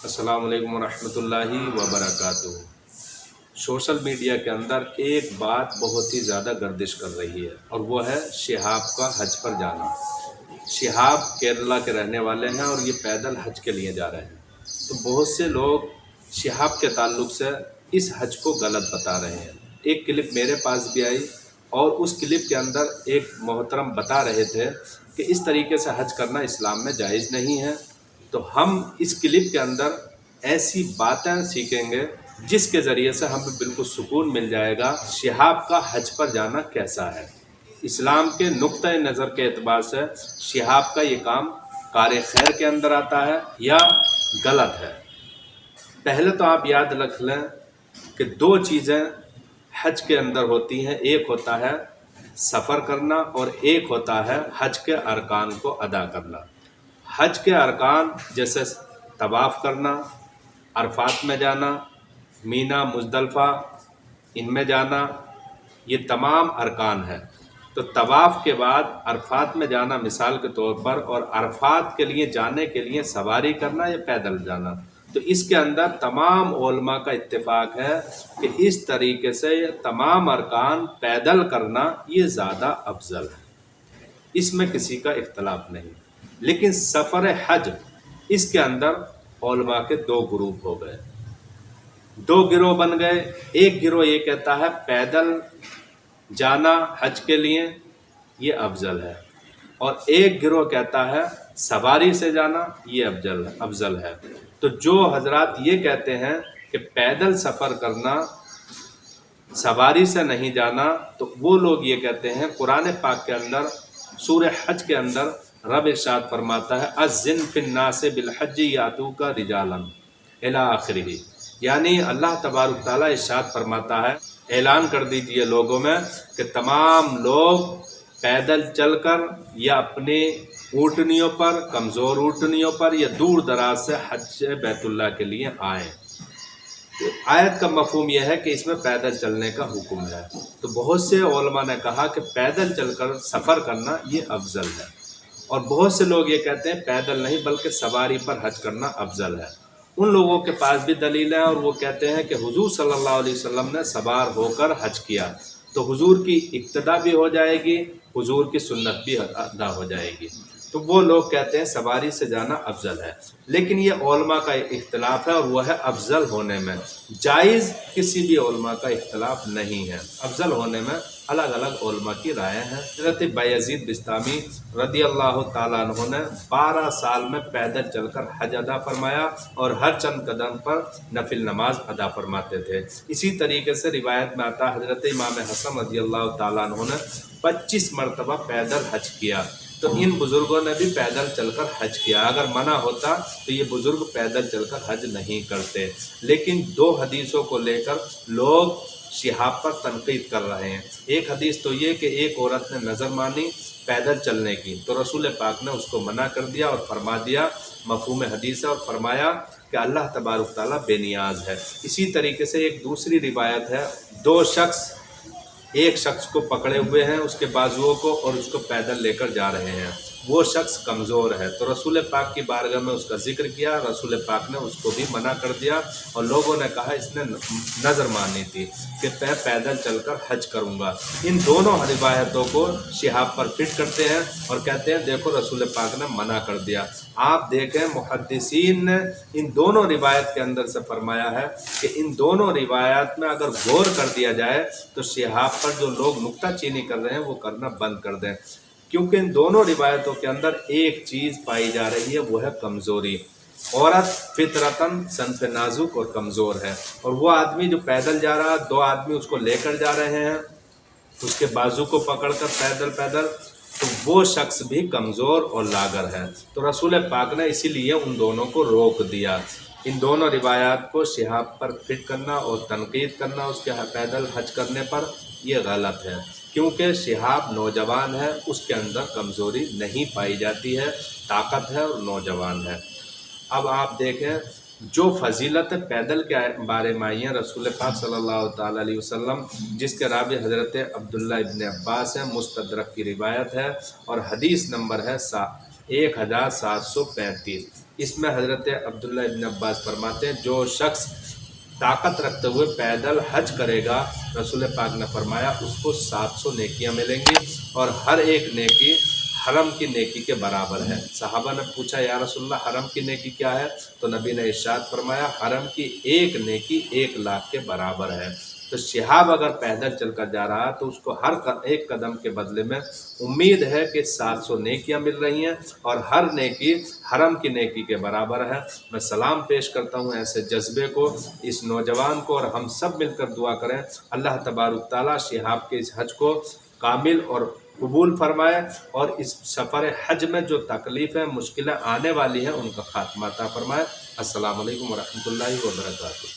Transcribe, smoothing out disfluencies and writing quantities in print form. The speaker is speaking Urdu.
السلام علیکم ورحمۃ اللہ وبرکاتہ۔ سوشل میڈیا کے اندر ایک بات بہت ہی زیادہ گردش کر رہی ہے اور وہ ہے شہاب کا حج پر جانا۔ شہاب کیرلا کے رہنے والے ہیں اور یہ پیدل حج کے لیے جا رہے ہیں، تو بہت سے لوگ شہاب کے تعلق سے اس حج کو غلط بتا رہے ہیں۔ ایک کلپ میرے پاس بھی آئی اور اس کلپ کے اندر ایک محترم بتا رہے تھے کہ اس طریقے سے حج کرنا اسلام میں جائز نہیں ہے۔ تو ہم اس کلپ کے اندر ایسی باتیں سیکھیں گے جس کے ذریعے سے ہمیں بالکل سکون مل جائے گا شہاب کا حج پر جانا کیسا ہے۔ اسلام کے نقطۂ نظر کے اعتبار سے شہاب کا یہ کام کار خیر کے اندر آتا ہے یا غلط ہے۔ پہلے تو آپ یاد رکھ لیں کہ دو چیزیں حج کے اندر ہوتی ہیں، ایک ہوتا ہے سفر کرنا اور ایک ہوتا ہے حج کے ارکان کو ادا کرنا۔ حج کے ارکان جیسے طواف کرنا، عرفات میں جانا، مینا مزدلفہ ان میں جانا، یہ تمام ارکان ہیں۔ تو طواف کے بعد عرفات میں جانا مثال کے طور پر، اور عرفات کے لیے جانے کے لیے سواری کرنا یا پیدل جانا، تو اس کے اندر تمام علماء کا اتفاق ہے کہ اس طریقے سے تمام ارکان پیدل کرنا یہ زیادہ افضل ہے، اس میں کسی کا اختلاف نہیں۔ لیکن سفر حج اس کے اندر علماء کے دو گروپ ہو گئے، دو گروہ بن گئے۔ ایک گروہ یہ کہتا ہے پیدل جانا حج کے لیے یہ افضل ہے، اور ایک گروہ کہتا ہے سواری سے جانا یہ افضل ہے۔ تو جو حضرات یہ کہتے ہیں کہ پیدل سفر کرنا سواری سے نہیں جانا، تو وہ لوگ یہ کہتے ہیں قرآن پاک کے اندر سورہ حج کے اندر رب ارشاد فرماتا ہے اذن فی الناس بالحج یاتوک رجالا الی آخرہ، یعنی اللہ تبارک تعالیٰ ارشاد فرماتا ہے اعلان کر دیجئے لوگوں میں کہ تمام لوگ پیدل چل کر یا اپنے اونٹنیوں پر، کمزور اونٹنیوں پر یا دور دراز سے حج بیت اللہ کے لیے آئیں۔ آیت کا مفہوم یہ ہے کہ اس میں پیدل چلنے کا حکم ہے۔ تو بہت سے علماء نے کہا کہ پیدل چل کر سفر کرنا یہ افضل ہے، اور بہت سے لوگ یہ کہتے ہیں پیدل نہیں بلکہ سواری پر حج کرنا افضل ہے۔ ان لوگوں کے پاس بھی دلیل ہے، اور وہ کہتے ہیں کہ حضور صلی اللہ علیہ وسلم نے سوار ہو کر حج کیا، تو حضور کی اقتدا بھی ہو جائے گی، حضور کی سنت بھی ادا ہو جائے گی۔ تو وہ لوگ کہتے ہیں سواری سے جانا افضل ہے، لیکن یہ علماء کا اختلاف ہے اور وہ ہے افضل ہونے میں۔ جائز کسی بھی علماء کا اختلاف نہیں ہے، افضل ہونے میں الگ الگ علماء کی رائے ہیں۔ حضرت بایزید بستامی رضی اللہ تعالیٰ عنہ نے 12 سال میں پیدل چل کر حج ادا فرمایا اور ہر چند قدم پر نفل نماز ادا فرماتے تھے۔ اسی طریقے سے روایت میں آتا حضرت امام حسن رضی اللہ تعالیٰ عنہ نے 25 مرتبہ پیدل حج کیا۔ تو ان بزرگوں نے بھی پیدل چل کر حج کیا، اگر منع ہوتا تو یہ بزرگ پیدل چل کر حج نہیں کرتے۔ لیکن دو حدیثوں کو لے کر لوگ شہاب پر تنقید کر رہے ہیں۔ ایک حدیث تو یہ کہ ایک عورت نے نظر مانی پیدل چلنے کی، تو رسول پاک نے اس کو منع کر دیا اور فرما دیا مفہوم حدیث ہے، اور فرمایا کہ اللہ تبارک تعالیٰ بے نیاز ہے۔ اسی طریقے سے ایک دوسری روایت ہے، دو شخص ایک شخص کو پکڑے ہوئے ہیں اس کے بازوؤں کو اور اس کو پیدل لے کر جا رہے ہیں، وہ شخص کمزور ہے، تو رسول پاک کی بارگاہ میں اس کا ذکر کیا، رسول پاک نے اس کو بھی منع کر دیا، اور لوگوں نے کہا اس نے نظر مانی تھی کہ میں پیدل چل کر حج کروں گا۔ ان دونوں روایتوں کو شہاب پر فٹ کرتے ہیں اور کہتے ہیں دیکھو رسول پاک نے منع کر دیا۔ آپ دیکھیں محدثین نے ان دونوں روایت کے اندر سے فرمایا ہے کہ ان دونوں روایات میں اگر غور کر دیا جائے تو شہاب پر جو لوگ نکتہ چینی کر رہے ہیں وہ کرنا بند کر دیں، کیونکہ ان دونوں روایتوں کے اندر ایک چیز پائی جا رہی ہے، وہ ہے کمزوری۔ عورت فطرتاً صنف نازک اور کمزور ہے، اور وہ آدمی جو پیدل جا رہا، دو آدمی اس کو لے کر جا رہے ہیں اس کے بازو کو پکڑ کر پیدل، تو وہ شخص بھی کمزور اور لاغر ہے۔ تو رسول پاک نے اسی لیے ان دونوں کو روک دیا۔ ان دونوں روایات کو شہاب پر فٹ کرنا اور تنقید کرنا اس کے پیدل حج کرنے پر یہ غلط ہے، کیونکہ شہاب نوجوان ہے، اس کے اندر کمزوری نہیں پائی جاتی ہے، طاقت ہے اور نوجوان ہے۔ اب آپ دیکھیں جو فضیلت پیدل کے بارے میں آئی ہیں رسول پاک صلی اللہ تعالیٰ علیہ وسلم، جس کے راوی حضرت عبداللہ ابن عباس ہیں، مستدرک کی روایت ہے اور حدیث نمبر ہے 1735۔ اس میں حضرت عبداللہ ابن عباس فرماتے ہیں جو شخص طاقت رکھتے ہوئے پیدل حج کرے گا، رسول پاک نے فرمایا اس کو 700 نیکیاں ملیں گی اور ہر ایک نیکی حرم کی نیکی کے برابر ہے۔ صحابہ نے پوچھا یا رسول اللہ حرم کی نیکی کیا ہے؟ تو نبی نے ارشاد فرمایا حرم کی ایک نیکی 1,00,000 کے برابر ہے۔ تو شہاب اگر پیدل چل کر جا رہا ہے تو اس کو ہر ایک قدم کے بدلے میں امید ہے کہ 700 نیکیاں مل رہی ہیں اور ہر نیکی حرم کی نیکی کے برابر ہے۔ میں سلام پیش کرتا ہوں ایسے جذبے کو، اس نوجوان کو، اور ہم سب مل کر دعا کریں اللہ تبارک تعالیٰ شہاب کے اس حج کو کامل اور قبول فرمائے اور اس سفر حج میں جو تکلیفیں مشکلیں آنے والی ہیں ان کا خاتمہ عطا فرمائے۔ السلام علیکم ورحمۃ اللہ وبرکاتہ۔